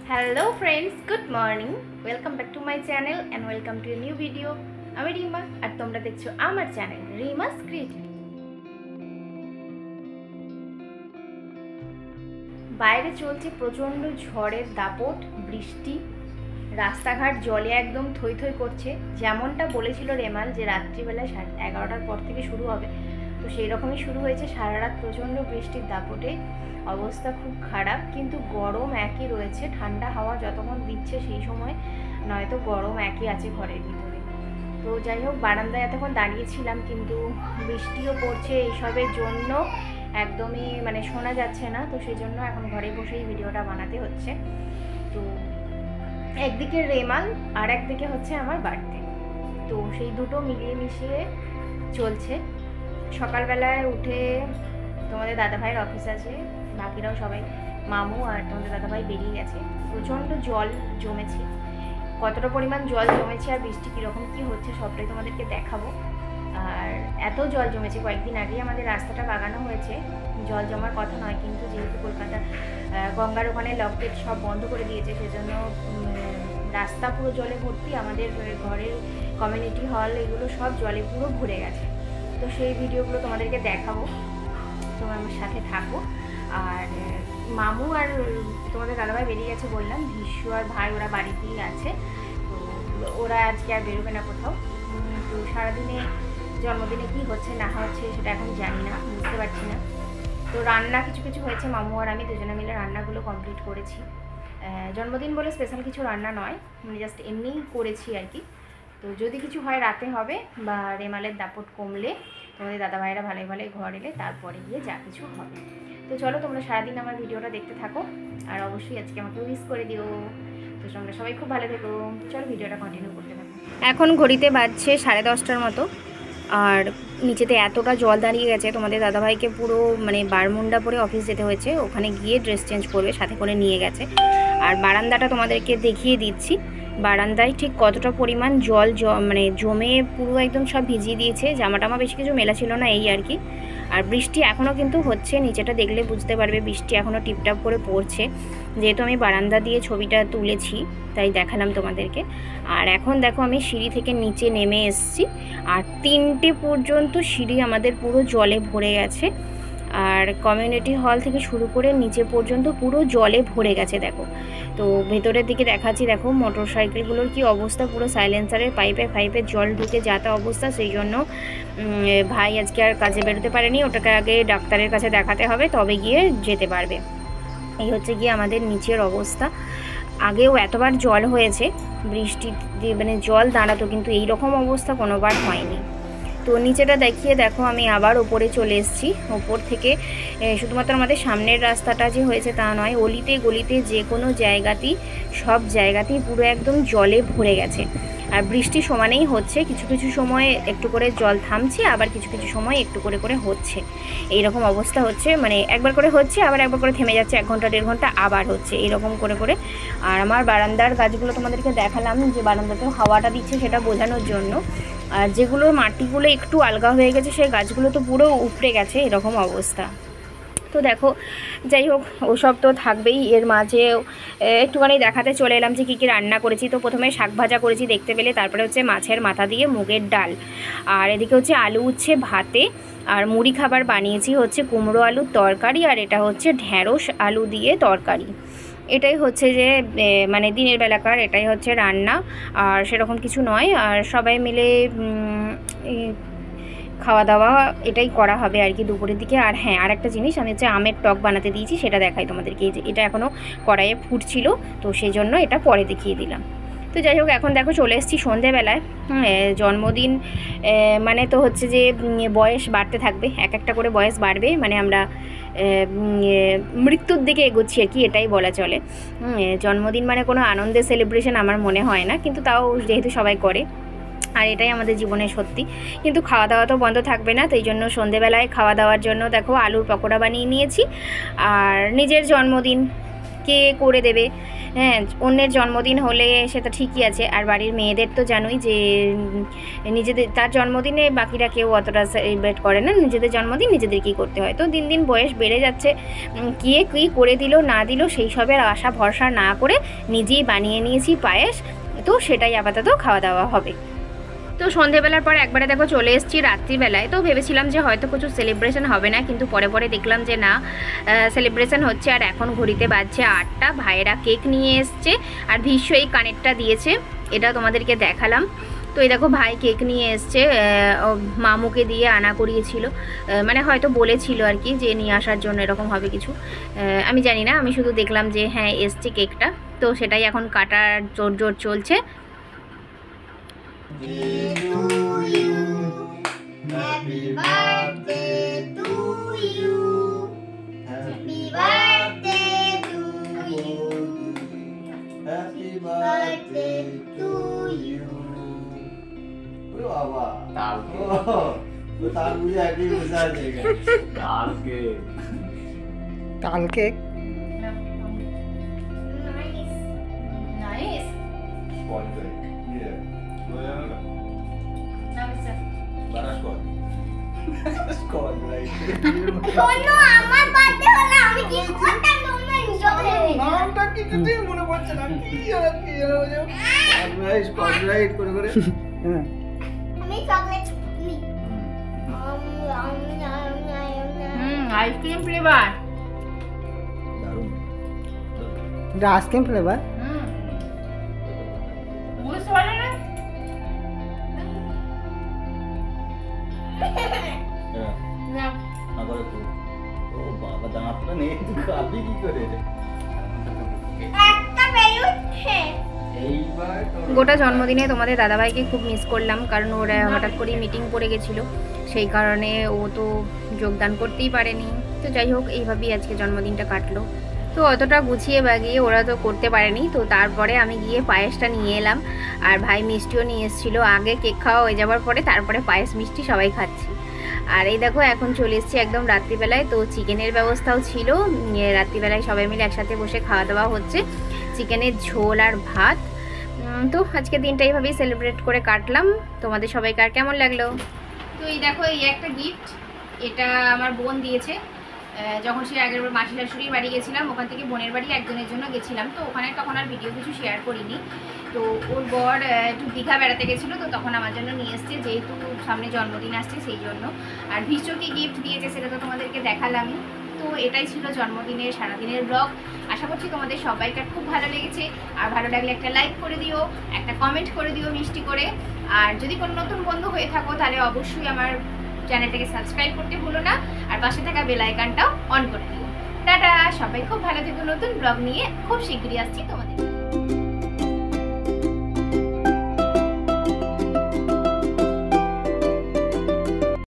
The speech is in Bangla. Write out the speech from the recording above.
Hello friends, good morning. Welcome back to my channel and welcome to a new video. আমি রিমা আর তোমরা দেখছো আমার চ্যানেল রিমাস ক্রিয়েটিভ। বাইরে চলছে প্রচণ্ড ঝড়ের দাপট, বৃষ্টি, রাস্তাঘাট জলে একদম থই থই করছে। যেমনটা বলেছিল রেমাল যে রাত্রিবেলা 11টার পর থেকে শুরু হবে, তো সেই রকমই শুরু হয়েছে। সারা রাত প্রচণ্ড বৃষ্টির দাপটে অবস্থা খুব খারাপ, কিন্তু গরম একই রয়েছে। ঠান্ডা হাওয়া যতক্ষণ দিচ্ছে সেই সময় নয়তো গরম একই আছে ঘরের ভিতরে। তো যাই হোক, বারান্দায় এতক্ষণ দাঁড়িয়েছিলাম, কিন্তু বৃষ্টিও পড়ছে, এইসবের জন্য একদমই শোনা যাচ্ছে না। তো সেই জন্য এখন ঘরে বসেই ভিডিওটা বানাতে হচ্ছে। তো একদিকে রেমাল আর একদিকে হচ্ছে আমার বার্থডে, তো সেই দুটো মিলিয়ে মিশিয়ে চলছে। সকালবেলায় উঠে তোমাদের দাদাভাইয়ের অফিস আছে, বাকিরাও সবাই, মামু আর তোমাদের দাদাভাই বেরিয়ে গেছে। প্রচণ্ড জল জমেছে, কতটা পরিমাণ জল জমেছে আর বৃষ্টি কীরকম কী হচ্ছে সবটাই তোমাদেরকে দেখাবো। আর এত জল জমেছে, কয়েকদিন আগেই আমাদের রাস্তাটা বাগানো হয়েছে, জল জমার কথা নয়, কিন্তু যেহেতু কলকাতা গঙ্গার ওখানে লকগেট সব বন্ধ করে দিয়েছে, সেজন্য রাস্তা পুরো জলে ভর্তি। আমাদের ঘরের কমিউনিটি হল এগুলো সব জলে পুরো ভরে গেছে। তো সেই ভিডিওগুলো তোমাদেরকে দেখাবো, তোমরা আমার সাথে থাকো। আর মামু আর তোমাদের দাদাভাই বেরিয়ে গেছে বললাম, ভিশু আর ভাই ওরা বাড়িতেই আছে। তো ওরা আজকে আর বেরোবে না কোথাও। তো সারাদিনে জন্মদিনে কি হচ্ছে না হচ্ছে সেটা এখন জানি না, বুঝতে পারছি না। তো রান্না কিছু কিছু হয়েছে, মামু আর আমি দুজনে মিলে রান্নাগুলো কমপ্লিট করেছি। জন্মদিন বলে স্পেশাল কিছু রান্না নয়, জাস্ট এমনিই করেছি আর কি। তো যদি কিছু হয় রাতে হবে, বা রেমালের দাপট কমলে, তোমাদের দাদাভাইয়েরা ভালোই ভালোই ঘর এলে তারপরে গিয়ে যা কিছু হবে। তো চলো, তোমরা সারাদিন আমার ভিডিওটা দেখতে থাকো, আর অবশ্যই আজকে আমাকে উইশ করে দিও। তো তোমরা সবাই খুব ভালো থেকো। চলো ভিডিওটা কন্টিনিউ করতে থাকো। এখন ঘড়িতে বাজছে 10:30টার মতো, আর নিচেতে এতটা জল দাঁড়িয়ে গেছে। তোমাদের দাদাভাইকে পুরো বারমুন্ডা পরে অফিস যেতে হয়েছে, ওখানে গিয়ে ড্রেস চেঞ্জ করবে, সাথে করে নিয়ে গেছে। আর বারান্দাটা তোমাদেরকে দেখিয়ে দিচ্ছি, বারান্দায় ঠিক কতটা পরিমাণ জল জমে পুরো একদম সব ভিজিয়ে দিয়েছে। জামা টামা বেশি কিছু মেলা ছিল না, এই আর কি। আর বৃষ্টি এখনও কিন্তু হচ্ছে, নিচেটা দেখলে বুঝতে পারবে বৃষ্টি এখনও টিপটাপ করে পড়ছে। যেহেতু আমি বারান্দা দিয়ে ছবিটা তুলেছি তাই দেখালাম তোমাদেরকে। আর এখন দেখো, আমি সিঁড়ি থেকে নিচে নেমে এসেছি, আর 3টে পর্যন্ত সিঁড়ি আমাদের পুরো জলে ভরে গেছে। আর কমিউনিটি হল থেকে শুরু করে নিচে পর্যন্ত পুরো জলে ভরে গেছে দেখো। তো ভেতরের দিকে দেখাচ্ছি, দেখো মোটর সাইকেলগুলোর কী অবস্থা, পুরো সাইলেন্সারের পাইপে জল ঢুকে যাতা অবস্থা। সেই জন্য ভাই আজকে আর কাজে বেরোতে পারেনি, ওটাকে আগে ডাক্তারের কাছে দেখাতে হবে, তবে গিয়ে যেতে পারবে। এই হচ্ছে গিয়ে আমাদের নিচের অবস্থা। আগেও এতবার জল হয়েছে, বৃষ্টি জল দাঁড়াতো, কিন্তু এই রকম অবস্থা কোনোবার হয়নি। তো নিচেটা দেখিয়ে দেখো, আমি আবার ওপরে চলে এসেছি। ওপর থেকে শুধুমাত্র আমাদের সামনের রাস্তাটা যে হয়েছে তা নয়, অলিতে গলিতে যে কোনো জায়গাতেই, সব জায়গাতেই পুরো একদম জলে ভরে গেছে। আর বৃষ্টি সমানেই হচ্ছে, কিছু কিছু সময় একটু করে জল থামছে, আবার কিছু কিছু সময় একটু করে করে হচ্ছে। এই রকম অবস্থা হচ্ছে, একবার করে হচ্ছে, আবার একবার করে থেমে যাচ্ছে, 1 ঘন্টা 1.5 ঘন্টা আবার হচ্ছে, এইরকম করে করে। আর আমার বারান্দার গাছগুলো তোমাদেরকে দেখালাম, যে বারান্দাতেও হাওয়াটা দিচ্ছে সেটা বোঝানোর জন্য। আর যেগুলোর মাটিগুলো একটু আলগা হয়ে গেছে, সেই গাছগুলো তো পুরো উপড়ে গেছে, এরকম অবস্থা। তো দেখো, যাই হোক, ওসব তো থাকবেই। এর মাঝে একটুখানি দেখাতে চলে এলাম যে কী কী রান্না করেছি। তো প্রথমে শাক ভাজা করেছি, দেখতে পেলে। তারপরে হচ্ছে মাছের মাথা দিয়ে মুগের ডাল, আর এদিকে হচ্ছে আলু উচ্ছে ভাতে, আর মুড়ি খাবার বানিয়েছি হচ্ছে কুমড়ো আলুর তরকারি, আর এটা হচ্ছে ঢ্যাঁড়স আলু দিয়ে তরকারি। এটাই হচ্ছে যে দিনের বেলাকার এটাই হচ্ছে রান্না, আর সেরকম কিছু নয়। আর সবাই মিলে খাওয়া দাওয়া এটাই করা হবে আর কি দুপুরের দিকে। আর হ্যাঁ, আর একটা জিনিস, আমি হচ্ছে আমের টক বানাতে দিয়েছি, সেটা দেখাই তোমাদেরকে। এই যে এটা এখনও কড়াইয়ে ফুটছিল, তো সেই জন্য এটা পরে দেখিয়ে দিলাম। তো যাই হোক, এখন দেখো চলে এসেছি সন্ধেবেলায়। জন্মদিন তো হচ্ছে যে বয়স বাড়তে থাকবে, এক একটা করে বয়স বাড়বে, আমরা মৃত্যুর দিকে এগোচ্ছি আর কি, এটাই বলা চলে। জন্মদিন কোনো আনন্দের সেলিব্রেশন আমার মনে হয় না, কিন্তু তাও যেহেতু সবাই করে, আর এটাই আমাদের জীবনের সত্যি। কিন্তু খাওয়া দাওয়া তো বন্ধ থাকবে না, তাই জন্য সন্ধেবেলায় খাওয়া দাওয়ার জন্য দেখো আলুর পকোড়া বানিয়ে নিয়েছি। আর নিজের জন্মদিন কে করে দেবে, হ্যাঁ, অন্যের জন্মদিন হলে সেটা ঠিকই আছে, আর বাড়ির মেয়েদের তো জানোই যে নিজেদের তার জন্মদিনে বাকিরা কেউ অতটা সেলিব্রেট করে না, নিজেদের জন্মদিন নিজেদেরকেই করতে হয়। তো দিন দিন বয়স বেড়ে যাচ্ছে, কে কী করে দিল না দিল সেই সবের আশা ভরসা না করে নিজেই বানিয়ে নিয়েছি পায়েস, তো সেটাই আপাতত খাওয়া দাওয়া হবে। তো সন্ধেবেলার পর একবারে দেখো চলে এসেছি রাত্রিবেলায়। তো ভেবেছিলাম যে হয়তো কিছু সেলিব্রেশন হবে না, কিন্তু পরে পরে দেখলাম যে না, সেলিব্রেশন হচ্ছে। আর এখন ঘড়িতে বাজছে 8টা, ভাইয়েরা কেক নিয়ে এসছে আর ভীষ্ম এই কানেরটা দিয়েছে, এটা তোমাদেরকে দেখালাম। তো এই দেখো ভাই কেক নিয়ে এসছে, মামুকে দিয়ে আনা করিয়েছিল, মানে হয়তো বলেছিল আর কি যে নিয়ে আসার জন্য, এরকম হবে কিছু, আমি জানি না। আমি শুধু দেখলাম যে হ্যাঁ এসছে কেকটা, তো সেটাই এখন কাটার জোর চলছে। Happy birthday to you. Happy birthday to you. Happy birthday to you. Oh, Baba. Tal ke. वो ताल मुझे अगली बुझा देगा. Tal ke. ताल cake Nice. Sponsor. Yeah. Butterscotch. Scotch, right? শোনো আমার বার্থডে হলো আমি কি করতাম তোমরা হিসাবে নামটা কিছুতেই মনে পড়ছে না কি আর কি স্কচ রাইট করে করে হ্যাঁ আমি চকলেট নিই আইসক্রিম ফ্লেভার। দারুণ এটা আইসক্রিম ফ্লেভার বুঝতে পারলে না? হ্যাঁ আবার একটু ও বাবা দাঁতটা নেই খাবি কি করে একটা বেলুন এইবার গোটা জন্মদিনে তোমাদের দাদাভাইকে খুব মিস করলাম, কারণ ওরা হঠাৎ করেই মিটিং পড়ে গেছিলো, সেই কারণে ও তো যোগদান করতেই পারেনি। তো যাই হোক, এইভাবেই আজকে জন্মদিনটা কাটলো। তো অতটা গুছিয়ে বাগিয়ে ওরা তো করতে পারেনি, তো তারপরে আমি গিয়ে পায়েসটা নিয়ে এলাম, আর ভাই মিষ্টিও নিয়ে এসেছিলো। আগে কেক খাওয়া হয়ে যাওয়ার পরে তারপরে পায়েস মিষ্টি সবাই খাচ্ছি। আর এই দেখো এখন চলে এসেছি একদম রাত্রিবেলায়, তো চিকেনের ব্যবস্থাও ছিল, রাত্রিবেলায় সবাই মিলে একসাথে বসে খাওয়া দাওয়া হচ্ছে, চিকেনের ঝোল আর ভাত। তো আজকে দিনটা এইভাবেই সেলিব্রেট করে কাটলাম। তোমাদের সবাইকে আর কেমন লাগলো? তো এই দেখো এই একটা গিফট, এটা আমার বোন দিয়েছে। যখন সে আগের মাসি শাশুড়ির বাড়ি গেছিলাম, ওখান থেকে বোনের বাড়ি একজনের জন্য গেছিলাম, তো ওখানে তখন আর ভিডিও কিছু শেয়ার করিনি। তো ওর বর একটু দীঘা বেড়াতে গেছিলো, তো তখন আমার জন্য নিয়ে এসছে, যেহেতু সামনে জন্মদিন আসছে সেই জন্য। আর ভীষ্মকে গিফট দিয়েছে সেটা তো তোমাদেরকে দেখালামই। তো এটাই ছিল জন্মদিনের সারাদিনের ব্লগ। আশা করছি তোমাদের সবাইকার খুব ভালো লেগেছে, আর ভালো লাগলে একটা লাইক করে দিও, একটা কমেন্ট করে দিও মিষ্টি করে। আর যদি কোনো নতুন বন্ধু হয়ে থাকো তাহলে অবশ্যই আমার চ্যানেলটাকে সাবস্ক্রাইব করতে ভুলো না, আর পাশে থাকা বেল আইকনটাও অন করে দিও। টাটা, সবাই খুব ভালো থেকো। নতুন ব্লগ নিয়ে খুব শীঘ্রই আসছি তোমাদের।